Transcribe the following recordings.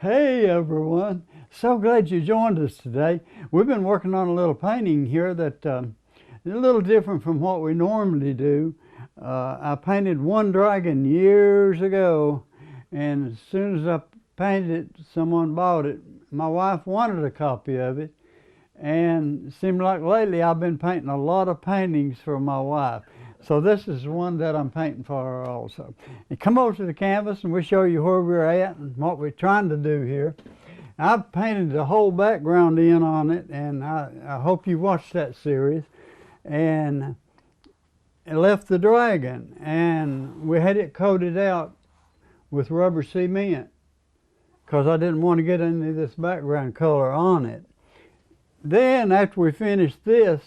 Hey everyone, so glad you joined us today. We've been working on a little painting here that is a little different from what we normally do. I painted one dragon years ago, and as soon as I painted it, someone bought it. My wife wanted a copy of it, and it seemed like lately I've been painting a lot of paintings for my wife. So this is one that I'm painting for her also. And come over to the canvas and we'll show you where we're at and what we're trying to do here. I've painted the whole background in on it, and I hope you watched that series. And it left the dragon, and we had it coated out with rubber cement because I didn't want to get any of this background color on it. Then after we finished this,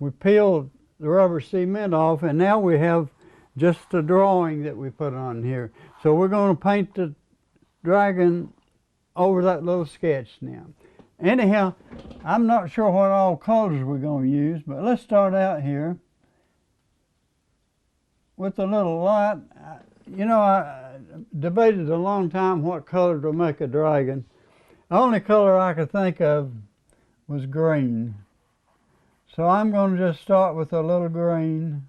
we peeled the rubber cement off, and now we have just a drawing that we put on here. So we're going to paint the dragon over that little sketch now. Anyhow, I'm not sure what all colors we're going to use, but let's start out here with a little light. You know, I debated a long time what color to make a dragon. The only color I could think of was green. So I'm going to just start with a little green.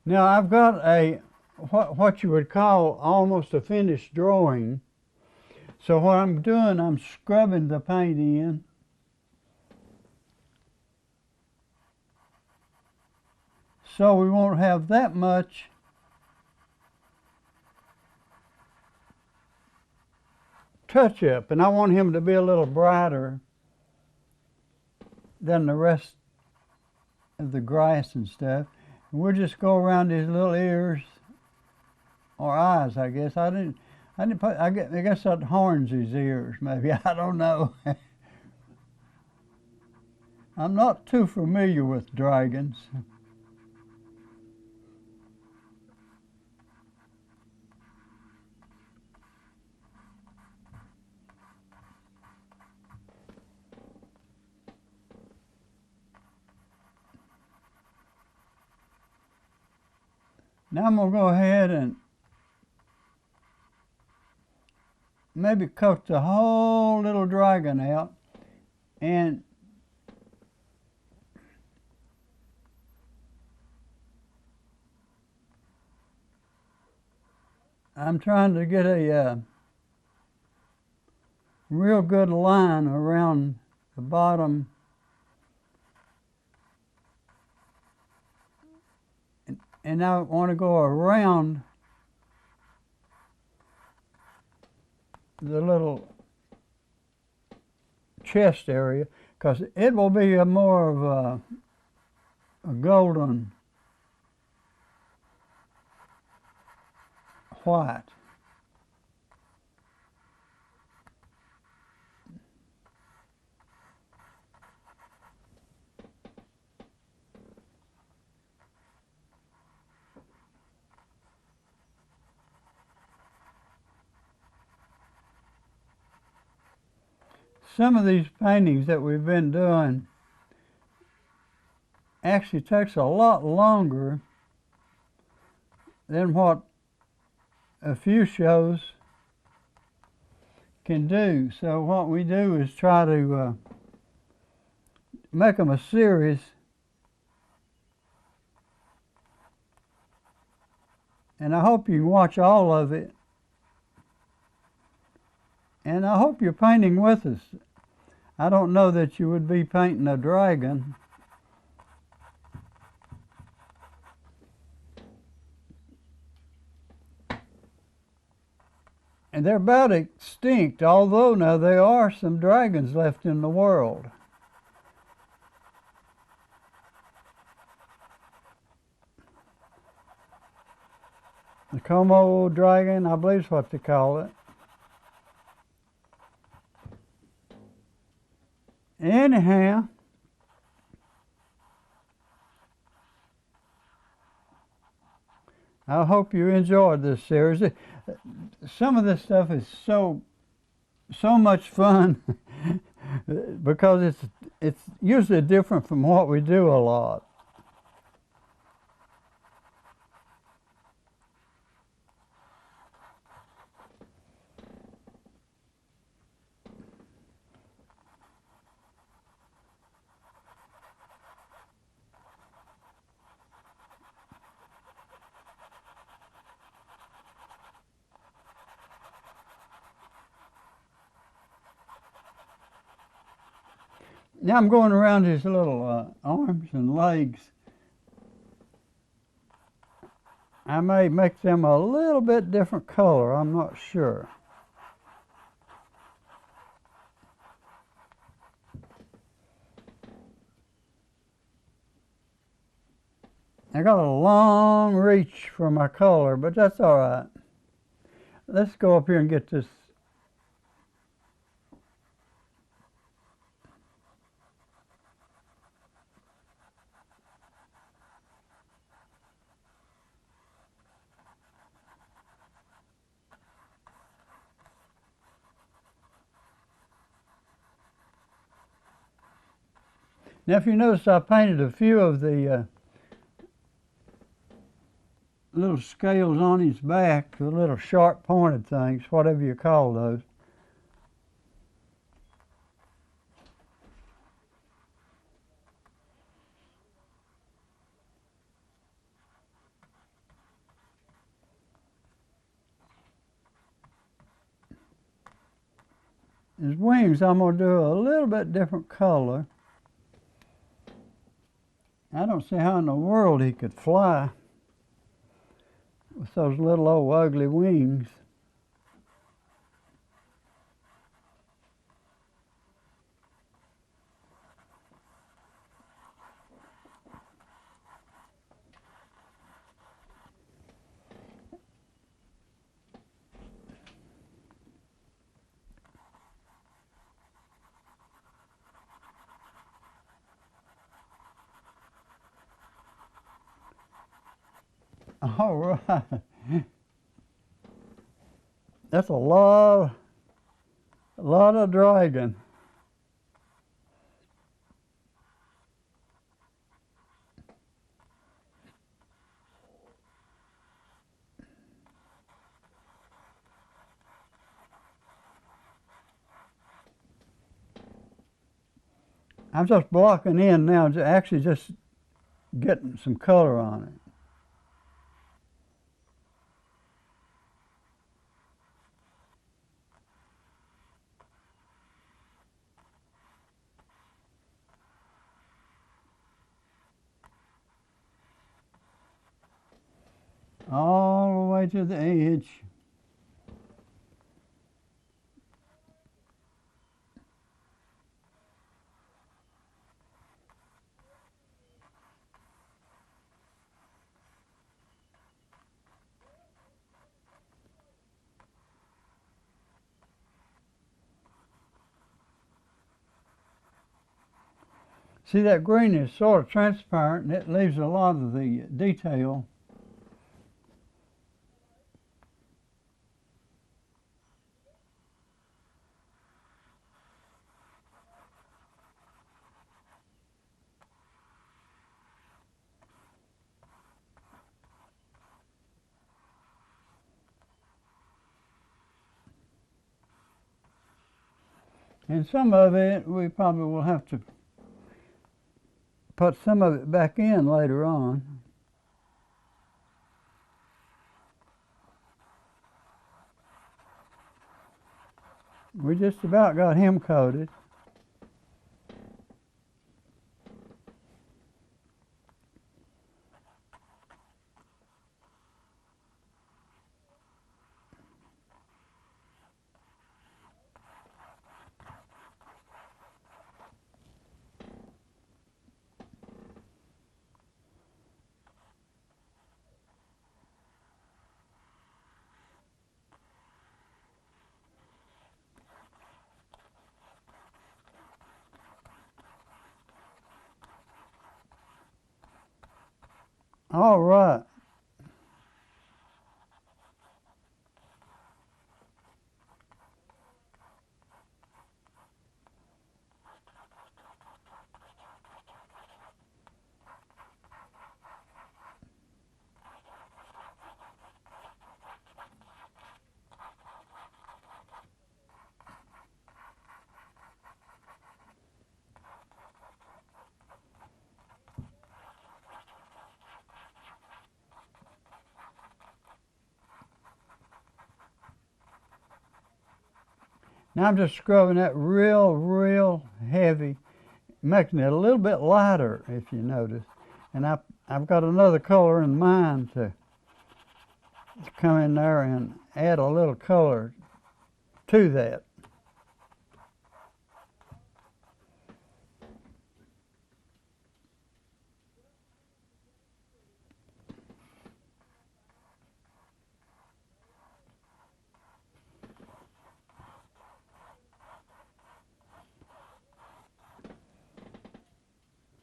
Now I've got a what you would call almost a finished drawing. So what I'm doing, I'm scrubbing the paint in. So we won't have that much touch up, and I want him to be a little brighter than the rest of the grass and stuff. And we'll just go around his little ears or eyes, I guess. I guess that horns his ears, maybe. I don't know. I'm not too familiar with dragons. Now I'm going to go ahead and maybe coat the whole little dragon out, and I'm trying to get a real good line around the bottom and I want to go around the little chest area because it will be a more of a golden white. Some of these paintings that we've been doing actually takes a lot longer than what a few shows can do. So what we do is try to make them a series, and I hope you watch all of it, and I hope you're painting with us. I don't know that you would be painting a dragon. And they're about extinct, although now there are some dragons left in the world. The Como dragon, I believe is what they call it. Anyhow, I hope you enjoyed this series. Some of this stuff is so much fun because it's usually different from what we do a lot. Now I'm going around his little arms and legs. I may make them a little bit different color, I'm not sure. I got a long reach for my color, but that's all right. Let's go up here and get this. Now, if you notice, I painted a few of the little scales on his back, the little sharp pointed things, whatever you call those. His wings, I'm going to do a little bit different color. I don't see how in the world he could fly with those little old ugly wings. All right. That's a lot of dragon. I'm just blocking in now, actually just getting some color on it. All the way to the edge. See, that green is sort of transparent and it leaves a lot of the detail. And some of it, we probably will have to put some of it back in later on. We just about got him coated. All right. Now I'm just scrubbing that real heavy, making it a little bit lighter, if you notice. And I've got another color in mind to come in there and add a little color to that.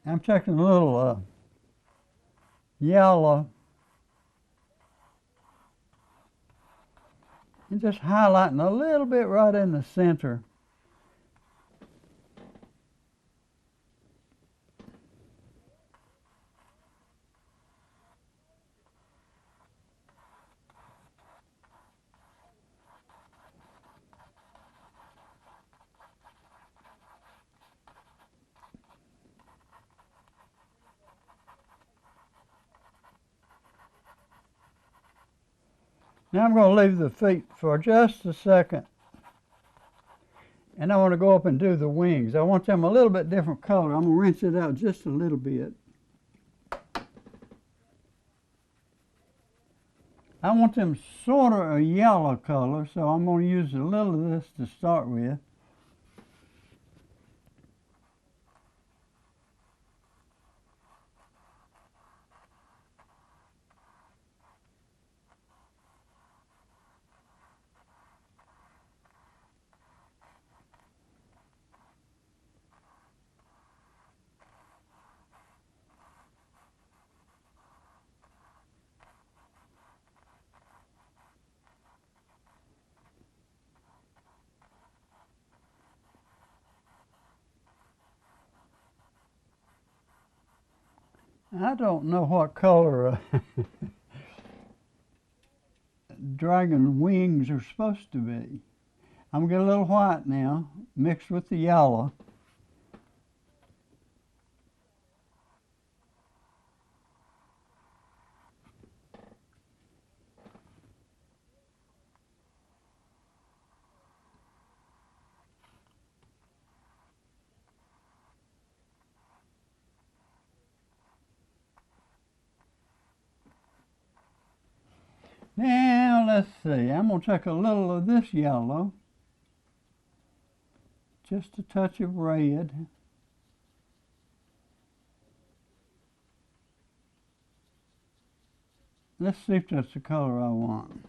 I'm taking a little yellow and just highlighting a little bit right in the center. Now I'm going to leave the feet for just a second, and I want to go up and do the wings. I want them a little bit different color. I'm going to rinse it out just a little bit. I want them sort of a yellow color, so I'm going to use a little of this to start with. I don't know what color dragon wings are supposed to be. I'm going to get a little white now, mixed with the yellow. Now let's see, I'm going to take a little of this yellow, just a touch of red. Let's see if that's the color I want.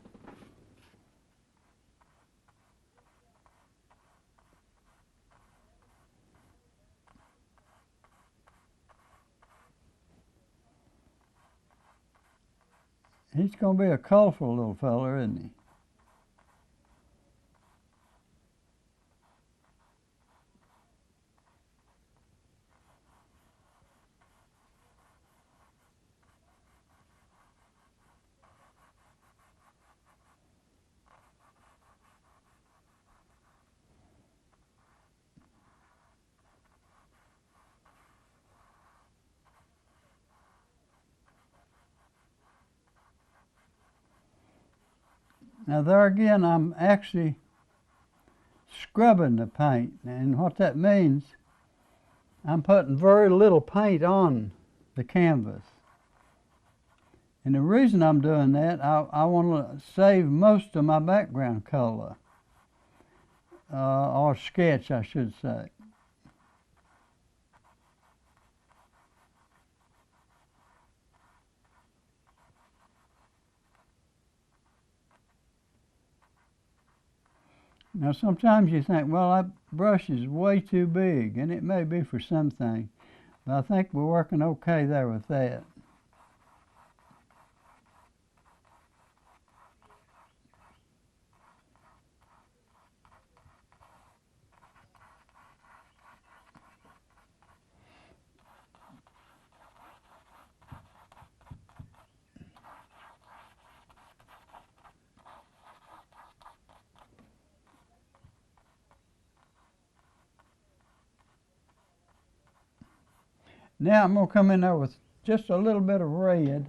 He's going to be a colorful little feller, isn't he? Now there again, I'm actually scrubbing the paint, and what that means, I'm putting very little paint on the canvas. And the reason I'm doing that, I want to save most of my background color, or sketch, I should say. Now sometimes you think, well, that brush is way too big, and it may be for some things, but I think we're working okay there with that. Now I'm going to come in there with just a little bit of red.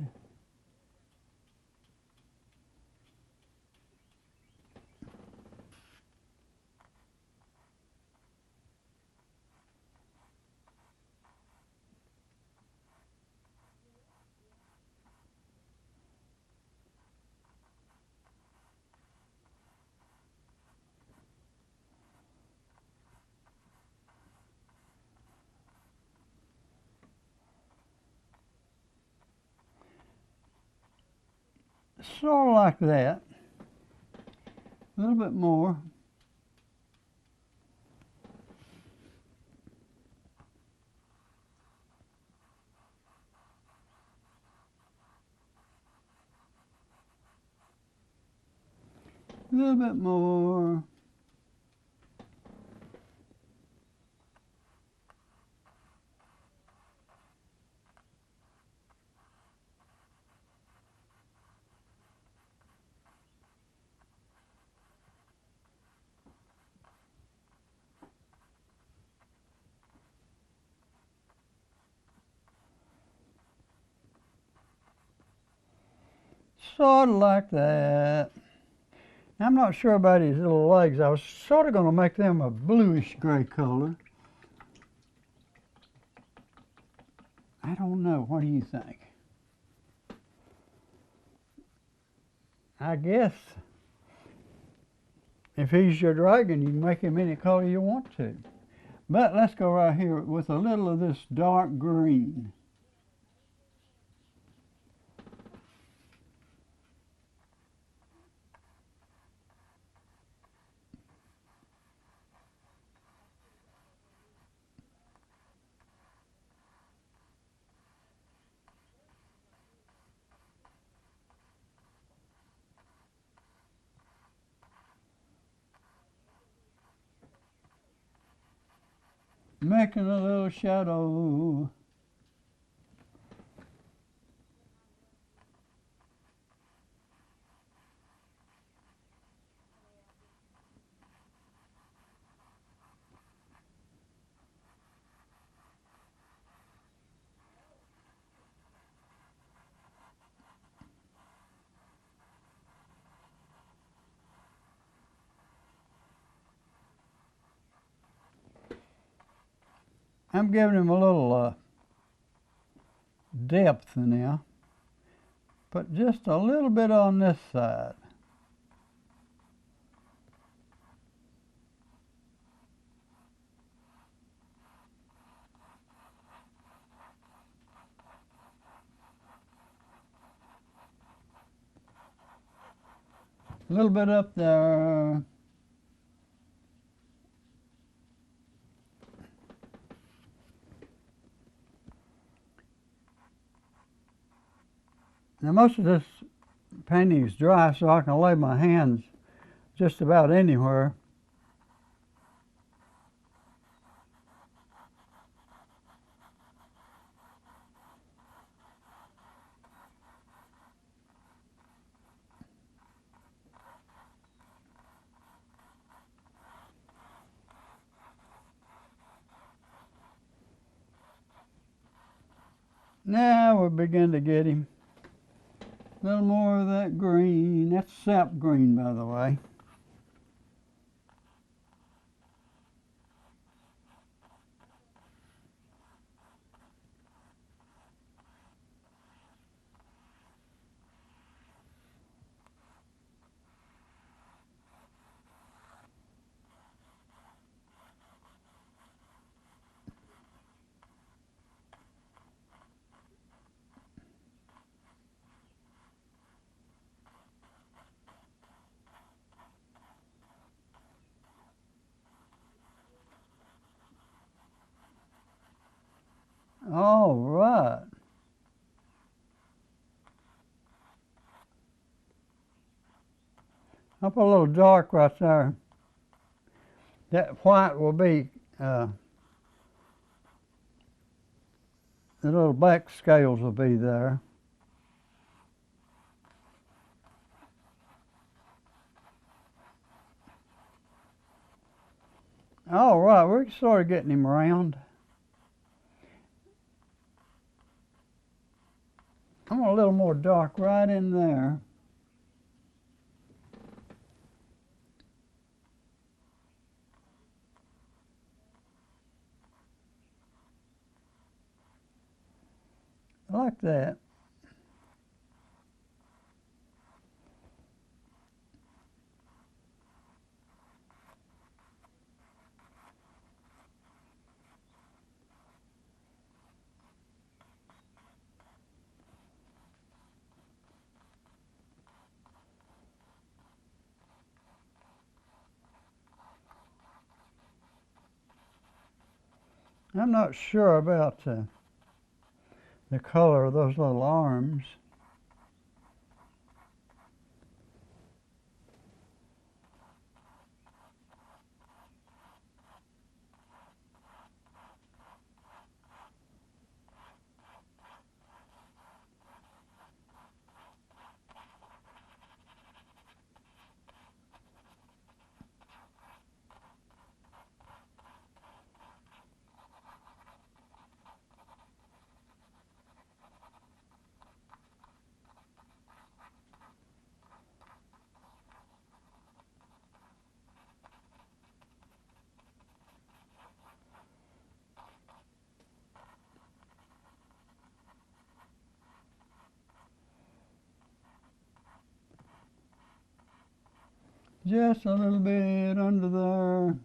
Sort of like that. A little bit more. A little bit more. Sort of like that. I'm not sure about his little legs. I was sort of going to make them a bluish gray color. I don't know. What do you think? I guess if he's your dragon, you can make him any color you want to. But let's go right here with a little of this dark green. Making a little shadow. I'm giving him a little depth now, but just a little bit on this side. A little bit up there. Now most of this painting is dry, so I can lay my hands just about anywhere. Now we begin to get him. A little more of that green. That's sap green, by the way. All right. I'll put a little dark right there. That white will be the little black scales will be there. All right, we're sort of getting him around. I want a little more dark right in there. Like that. I'm not sure about the color of those little arms. Just a little bit under there.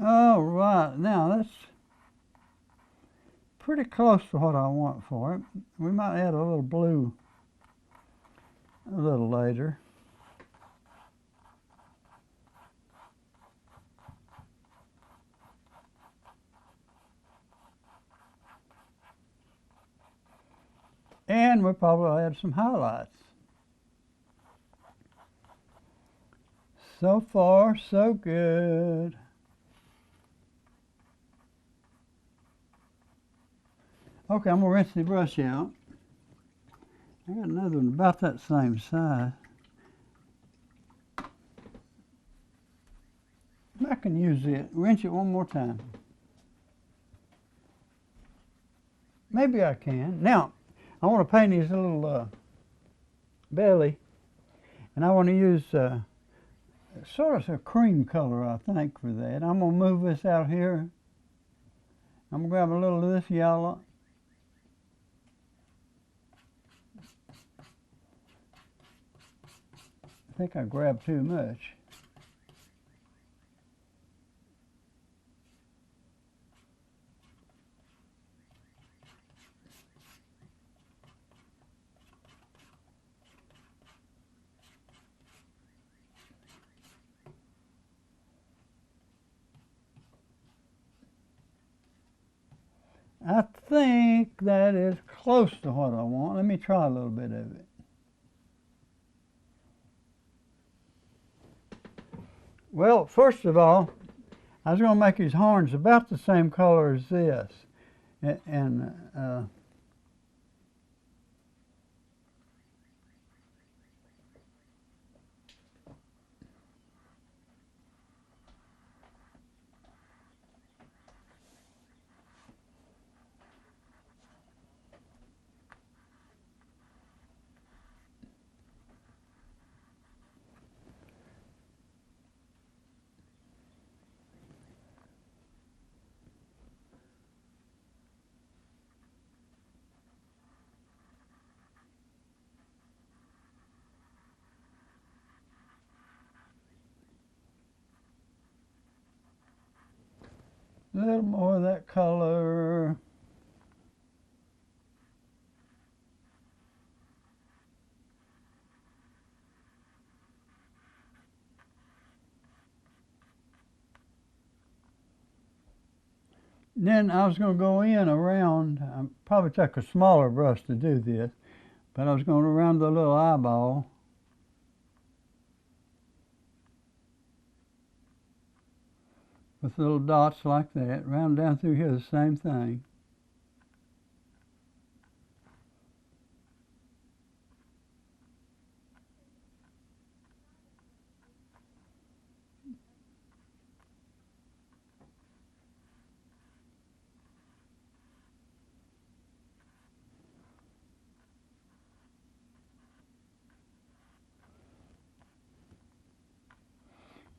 All right, now that's pretty close to what I want for it. We might add a little blue a little later. And we'll probably add some highlights. So far, so good. Okay, I'm gonna rinse the brush out. I got another one about that same size. I can use it. Rinse it one more time. Maybe I can. Now, I want to paint his little belly, and I want to use sort of a cream color, I think, for that. I'm gonna move this out here. I'm gonna grab a little of this yellow. I think I grabbed too much. I think that is close to what I want. Let me try a little bit of it. Well, first of all, I was going to make his horns about the same color as this. And a little more of that color. Then I was going to go in around, I probably take a smaller brush to do this, but I was going around the little eyeball. With little dots like that, round down through here, the same thing.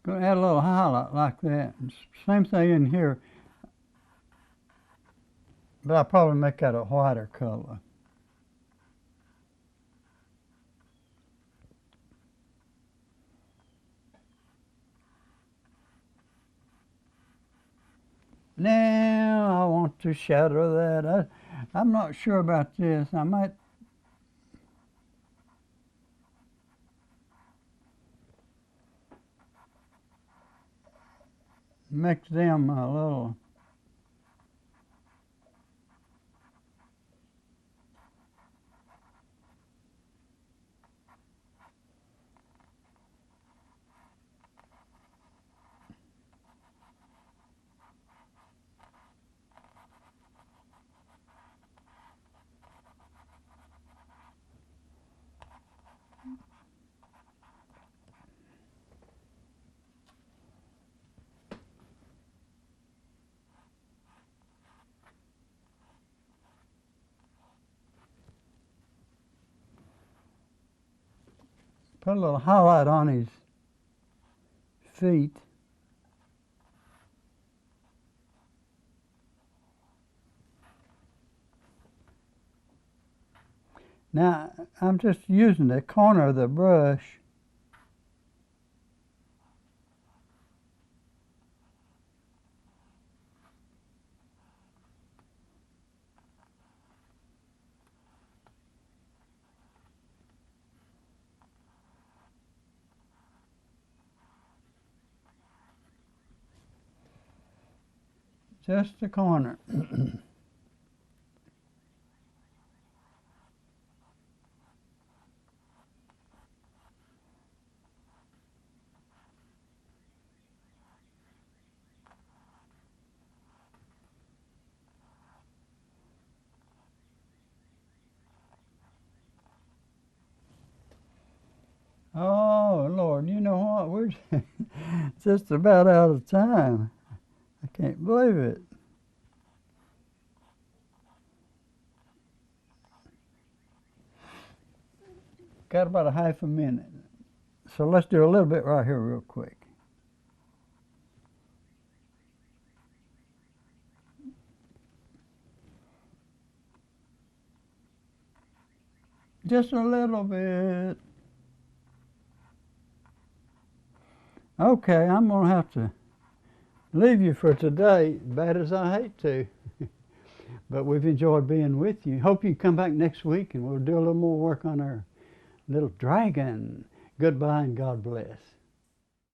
Going to add a little highlight like that. Same thing in here. But I'll probably make that a whiter color. Now I want to shadow that. I'm not sure about this. I might make them a little. Put a little highlight on his feet. Now, I'm just using the corner of the brush just the corner. Oh, Lord, you know what? We're just about out of time. I can't believe it. Got about a half a minute. So let's do a little bit right here real quick. Just a little bit. Okay, I'm going to have to leave you for today, bad as I hate to. But we've enjoyed being with you. Hope you come back next week and we'll do a little more work on our little dragon. Goodbye and God bless.